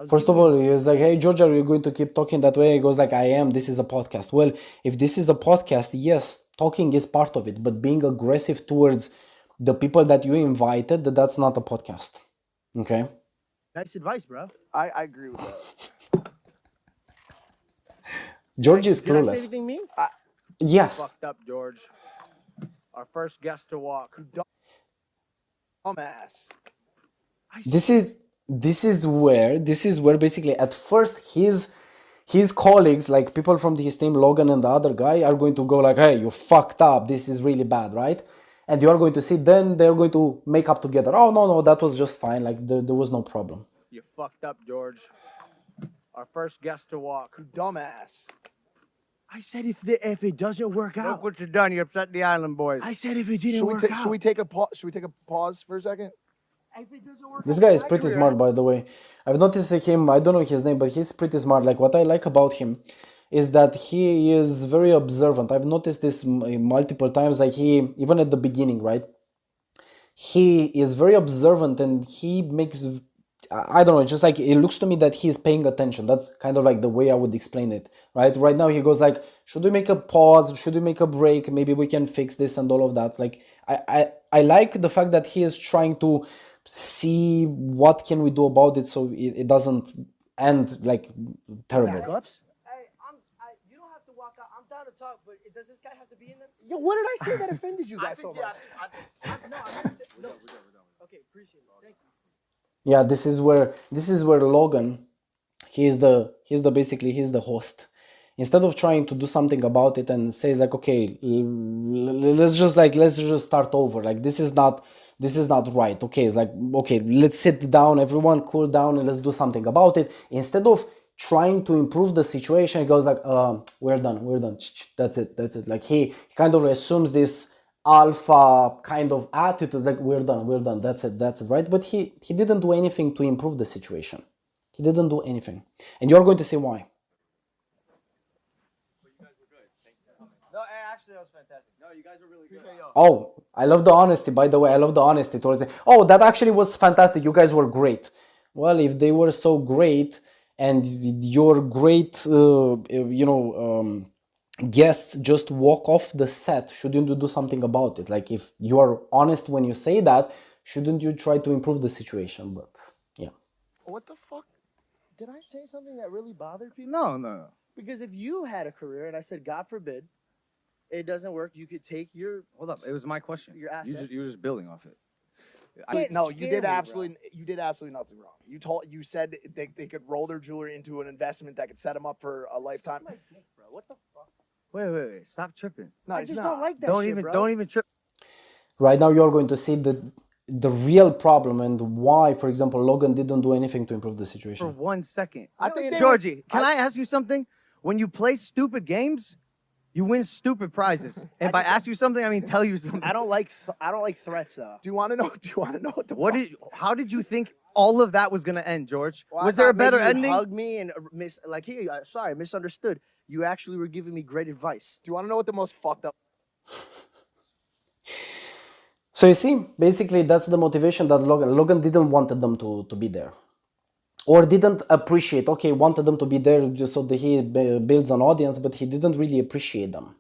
First of all, he was like, hey, George, are you going to keep talking that way? He goes like, I am. This is a podcast. Well, if this is a podcast, yes, talking is part of it. But being aggressive towards the people that you invited, that's not a podcast. Okay? Nice advice, bro. I agree with that. George is Did I say clueless. anything mean? Yes. Fucked up, George. Our first guest to walk. Dumbass. This is where basically at first his colleagues, like people from his team, Logan and the other guy, are going to go like, hey, you fucked up. This is really bad, right? And you are going to see, then they're going to make up together. Oh, no, that was just fine. Like there was no problem. You fucked up, George. Our first guest to walk. Dumbass. I said if it doesn't work Look out. what you done. You upset the island boys. I said if it didn't Should we work take? out. Should we take a pause? Should we take a pause for a second? If it doesn't work This out, guy is my pretty career- smart, by the way. I've noticed him, I don't know his name, but he's pretty smart. Like what I like about him is that he is very observant. I've noticed this multiple times. Like even at the beginning, right? He is very observant and he makes, I don't know, just like it looks to me that he's paying attention. That's kind of like the way I would explain it, right? Right now he goes like, should we make a pause? Should we make a break? Maybe we can fix this and all of that. Like I like the fact that he is trying to see what can we do about it so it doesn't end like terrible. Backups? Hey, you don't have to walk out. I'm down to talk, but does this guy have to be in there? Yo, what did I say that offended you guys so much? No, I didn't say, no. Okay, appreciate it. Thank you. Yeah, this is where Logan, he's the host. Instead of trying to do something about it and say like, okay, let's just start over. Like this is not right. Okay, it's like, okay, let's sit down, everyone cool down, and let's do something about it. Instead of trying to improve the situation, he goes like, we're done. That's it. Like he kind of assumes this alpha kind of attitude, like we're done. That's it, right? But he didn't do anything to improve the situation. He didn't do anything, and you're going to see why. No, actually, that was fantastic. No, you guys were really good. Oh, I love the honesty, by the way. I love the honesty towards it. Oh, that actually was fantastic. You guys were great. Well, if they were so great and your great, guests just walk off the set, shouldn't you do something about it? Like if you are honest when you say that, shouldn't you try to improve the situation? But yeah. What the fuck? Did I say something that really bothered people? No. Because if you had a career and I said, God forbid, it doesn't work, you could take your Hold up. It was my question. Your assets. You were just building off it. No, you Scare did me, bro. absolutely nothing wrong. You said they could roll their jewelry into an investment that could set them up for a lifetime. My dick, bro. What the fuck? Wait. Stop tripping. No, I it's just not. don't like that Don't shit, even bro. don't even trip. Right now you're going to see the real problem and why, for example, Logan didn't do anything to improve the For situation. 1 second. I think they Georgie, can I ask you something? When you play stupid games, you win stupid prizes. And by ask you something, I mean tell you something. I don't like threats though. Do you want to know? What the How did you think all of that was gonna end, George? Well, I Was there a thought maybe better you'd ending? Hug me and hey, sorry, misunderstood. You actually were giving me great advice. Do you want to know what the most fucked up? So you see, basically that's the motivation that Logan didn't want them to be there. Or didn't appreciate, okay, wanted them to be there just so that he builds an audience, but he didn't really appreciate them.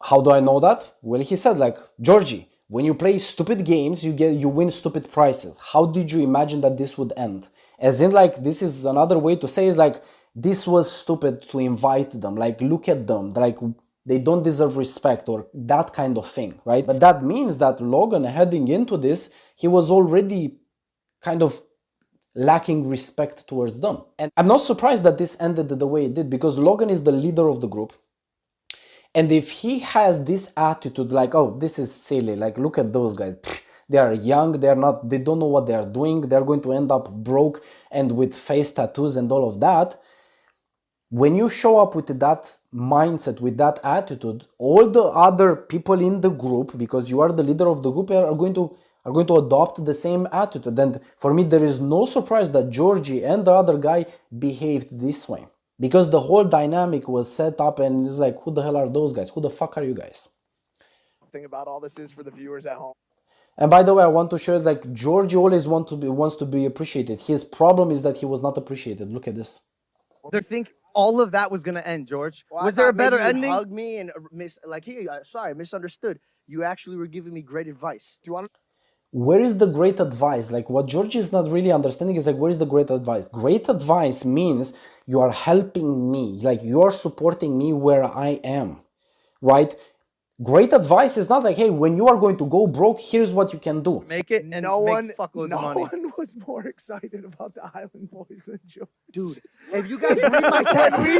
How do I know that? Well, he said like, Georgie, when you play stupid games, you win stupid prizes. How did you imagine that this would end? As in like, this is another way to say is like, this was stupid to invite them. Like, look at them, like they don't deserve respect or that kind of thing, right? But that means that Logan heading into this, he was already kind of lacking respect towards them. And I'm not surprised that this ended the way it did because Logan is the leader of the group. And if he has this attitude like, oh, this is silly, like look at those guys, they are young, they don't know what they are doing, they're going to end up broke and with face tattoos and all of that. When you show up with that mindset, with that attitude, all the other people in the group, because you are the leader of the group, are going to adopt the same attitude. And for me, there is no surprise that Georgie and the other guy behaved this way. Because the whole dynamic was set up and it's like, who the hell are those guys? Who the fuck are you guys? Thing about all this is for the viewers at home. And by the way, I want to show like Georgie always wants to be appreciated. His problem is that he was not appreciated. Look at this. They think all of that was gonna end, George. Well, Was there a better maybe you'd ending? Hug me and hey, sorry, misunderstood. You actually were giving me great advice. Do you want? Where is the great advice? Like what George is not really understanding is like, where is the great advice? Great advice means you are helping me, like you are supporting me where I am, right? Great advice is not like, hey, when you are going to go broke, here's what you can do. Make it and make fuckloads of money. No one was more excited about the Island Boys than George. Dude, if you guys read my text, When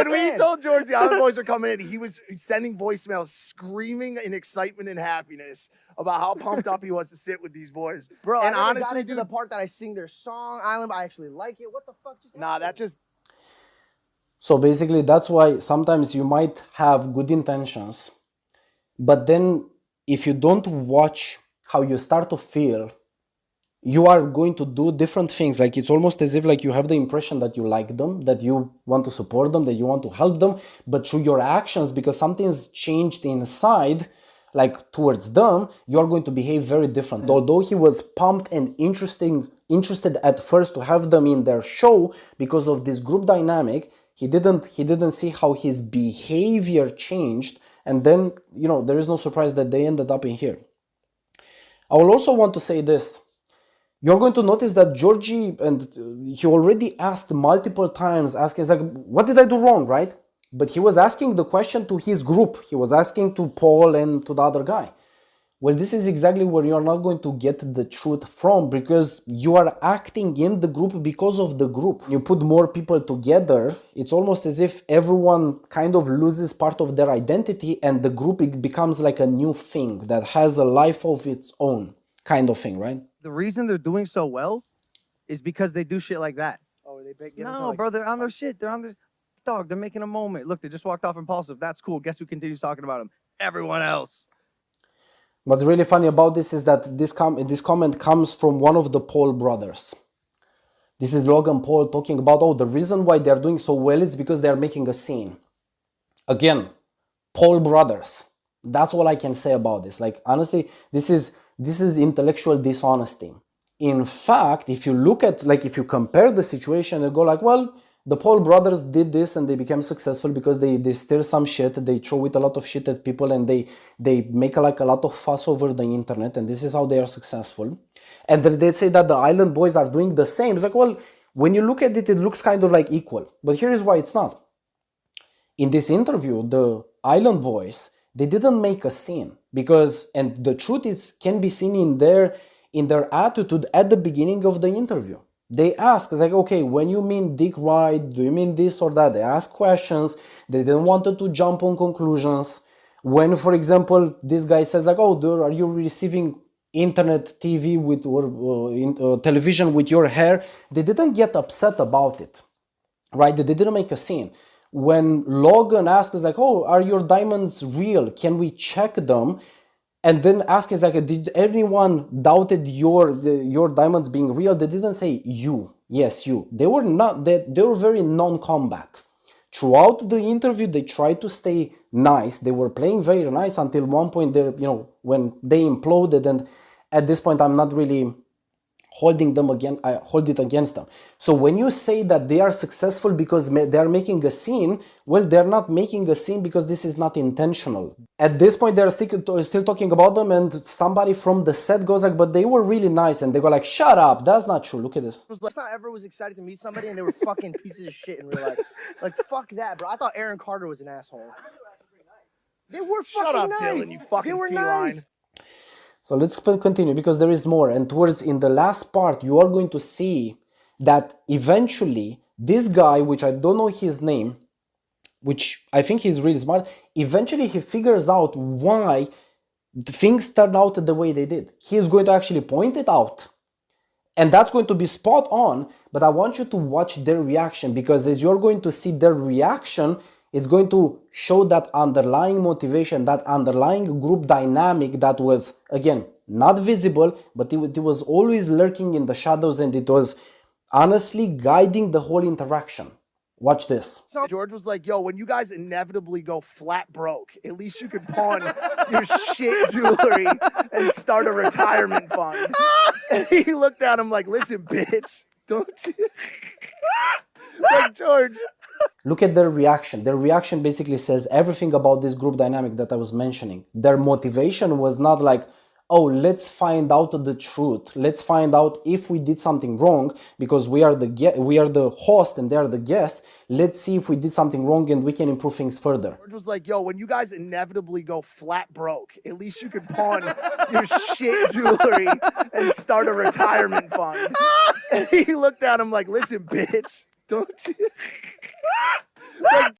we told George the Island Boys were coming in, he was sending voicemails screaming in excitement and happiness about how pumped up he was to sit with these boys. Bro, and I honestly, got into the part that I sing their song, Island, I actually like it. What the fuck just nah, that just So basically, that's why sometimes you might have good intentions, but then if you don't watch how you start to feel, you are going to do different things. Like it's almost as if like you have the impression that you like them, that you want to support them, that you want to help them, but through your actions, because something's changed inside, like towards them, you're going to behave very different. Although he was pumped and interested at first to have them in their show because of this group dynamic, he didn't see how his behavior changed, and then there is no surprise that they ended up in here. I will also want to say this. You're going to notice that Georgie, and he already asked multiple times, asking like, what did I do wrong, right? But he was asking the question to his group. He was asking to Paul and to the other guy. Well, this is exactly where you're not going to get the truth from, because you are acting in the group because of the group. You put more people together, it's almost as if everyone kind of loses part of their identity and the group becomes like a new thing that has a life of its own kind of thing, right? The reason they're doing so well is because they do shit like that. Oh, they get No, into, like, bro, they're on their shit. They're on their dog. They're making a moment. Look, they just walked off Impulsive. That's cool. Guess who continues talking about him? Everyone else. What's really funny about this is that this comment comes from one of the Paul brothers. This is Logan Paul talking about, oh, the reason why they're doing so well is because they're making a scene. Again, Paul brothers. That's all I can say about this. Like, honestly, this is intellectual dishonesty. In fact, if you look at, like, if you compare the situation and go like, well, the Paul brothers did this and they became successful because they stir some shit, they throw it a lot of shit at people, and they make like a lot of fuss over the internet, and this is how they are successful. And they say that the Island Boys are doing the same. It's like, well, when you look at it, it looks kind of like equal. But here is why it's not. In this interview, the Island Boys, they didn't make a scene because, and the truth is, can be seen in their attitude at the beginning of the interview. They ask, like, okay, when you mean dick ride, do you mean this or that? They ask questions. They didn't want to jump on conclusions. When, for example, this guy says like, oh, are you receiving internet TV with or television with your hair? They didn't get upset about it, right? They didn't make a scene. When Logan asks like, oh, are your diamonds real? Can we check them? And then asking like, did anyone doubted your diamonds being real? They didn't say you. Yes, you. They were not. They were very non-combat. Throughout the interview, they tried to stay nice. They were playing very nice until one point. They, when they imploded, and at this point, I'm not really holding them again. I hold it against them. So when you say that they are successful because they are making a scene, well, they're not making a scene because this is not intentional. At this point, they're still talking about them, and somebody from the set goes like, but they were really nice, and they go like, shut up, that's not true, look at this. Let's not ever was excited to meet somebody and they were fucking pieces of shit in real life. Like, fuck that, bro. I thought Aaron Carter was an asshole. They were fucking Shut up, nice. Dylan, you fucking they were feline. nice. So let's continue because there is more. And in the last part, you are going to see that eventually this guy, which I don't know his name, which I think he's really smart, eventually he figures out why things turned out the way they did. He is going to actually point it out. And that's going to be spot on, but I want you to watch their reaction, because as you're going to see their reaction, it's going to show that underlying motivation, that underlying group dynamic that was, again, not visible, but it was always lurking in the shadows, and it was honestly guiding the whole interaction. Watch this. So George was like, yo, when you guys inevitably go flat broke, at least you can pawn your shit jewelry and start a retirement fund. And he looked at him like, listen, bitch, don't you? Like, George. Look at their reaction. Their reaction basically says everything about this group dynamic that I was mentioning. Their motivation was not like, oh, let's find out the truth. Let's find out if we did something wrong, because we are the host and they are the guests. Let's see if we did something wrong and we can improve things further. George was like, yo, when you guys inevitably go flat broke, at least you can pawn your shit jewelry and start a retirement fund. And he looked at him like, listen, bitch, don't you? Like,